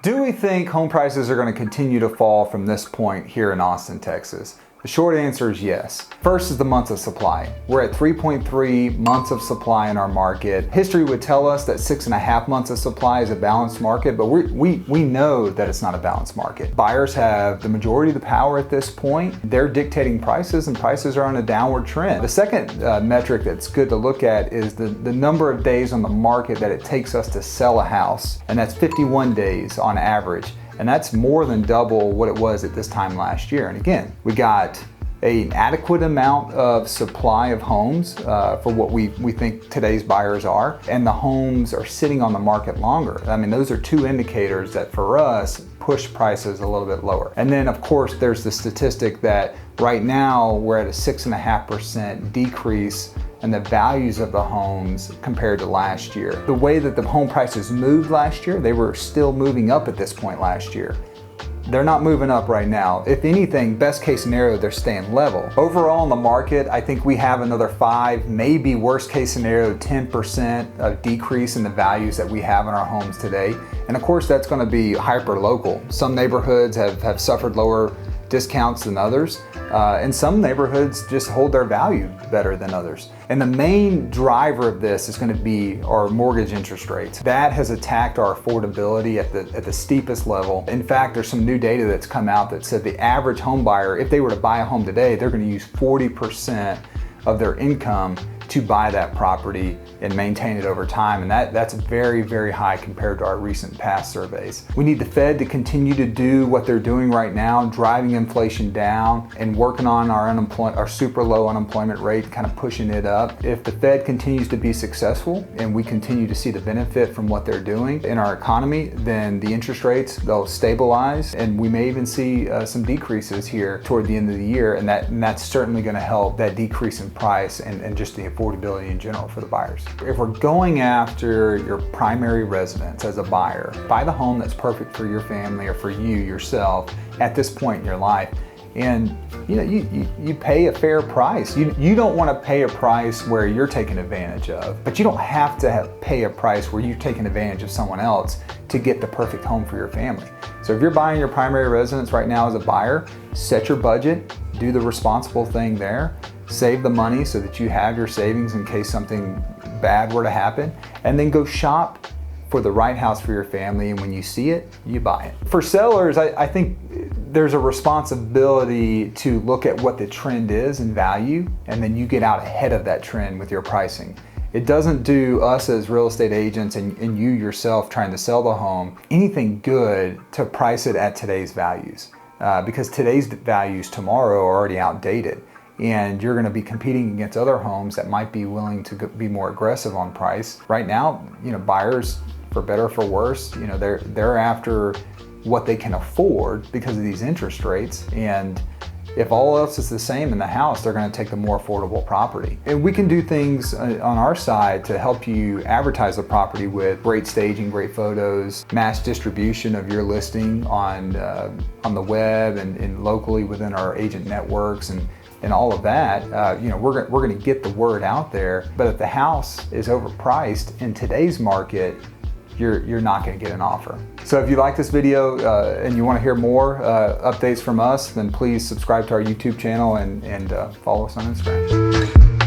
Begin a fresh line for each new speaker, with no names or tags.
Do we think home prices are going to continue to fall from this point here in Austin, Texas? The short answer is yes. First is the months of supply. We're at 3.3 months of supply in our market. History would tell us that 6.5 months of supply is a balanced market, but we know that it's not a balanced market. Buyers have the majority of the power at this point. They're dictating prices, and prices are on a downward trend. The second metric that's good to look at is the number of days on the market that it takes us to sell a house, and that's 51 days on average. And that's more than double what it was at this time last year. And again, we got an adequate amount of supply of homes for what we think today's buyers are, and the homes are sitting on the market longer. I mean, those are two indicators that for us push prices a little bit lower. And then of course there's the statistic that right now we're at a 6.5% decrease in the values of the homes compared to last year. The way that the home prices moved last year, they were still moving up at this point last year. They're not moving up right now. If anything, best case scenario, they're staying level. Overall in the market, I think we have another 5, maybe worst case scenario, 10% of decrease in the values that we have in our homes today. And of course, that's gonna be hyper local. Some neighborhoods have suffered lower discounts than others, and some neighborhoods just hold their value better than others. And the main driver of this is going to be our mortgage interest rates. That has attacked our affordability at the steepest level. In fact, there's some new data that's come out that said the average home buyer, if they were to buy a home today, they're going to use 40% of their income to buy that property and maintain it over time. And that's very, very high compared to our recent past surveys. We need the Fed to continue to do what they're doing right now, driving inflation down and working on our super low unemployment rate, kind of pushing it up. If the Fed continues to be successful and we continue to see the benefit from what they're doing in our economy, then the interest rates, they'll stabilize, and we may even see some decreases here toward the end of the year, and that's certainly going to help that decrease in price and just the affordability in general for the buyers. If we're going after your primary residence as a buyer, buy the home that's perfect for your family or for you yourself at this point in your life. And you pay a fair price. You don't want to pay a price where you're taken advantage of, but you don't have to pay a price where you're taking advantage of someone else to get the perfect home for your family. So if you're buying your primary residence right now as a buyer, set your budget, do the responsible thing there, save the money so that you have your savings in case something bad were to happen, and then go shop for the right house for your family, and when you see it, you buy it. For sellers, I think there's a responsibility to look at what the trend is in value, and then you get out ahead of that trend with your pricing. It doesn't do us as real estate agents and you yourself trying to sell the home anything good to price it at today's values, because today's values tomorrow are already outdated. And you're going to be competing against other homes that might be willing to be more aggressive on price. Right now, buyers, for better or for worse, they're after what they can afford because of these interest rates. And if all else is the same in the house, they're going to take the more affordable property. And we can do things on our side to help you advertise the property with great staging, great photos, mass distribution of your listing on the web and locally within our agent networks and all of that. We're going to get the word out there. But if the house is overpriced in today's market, you're not going to get an offer. So if you like this video and you want to hear more updates from us, then please subscribe to our YouTube channel and follow us on Instagram.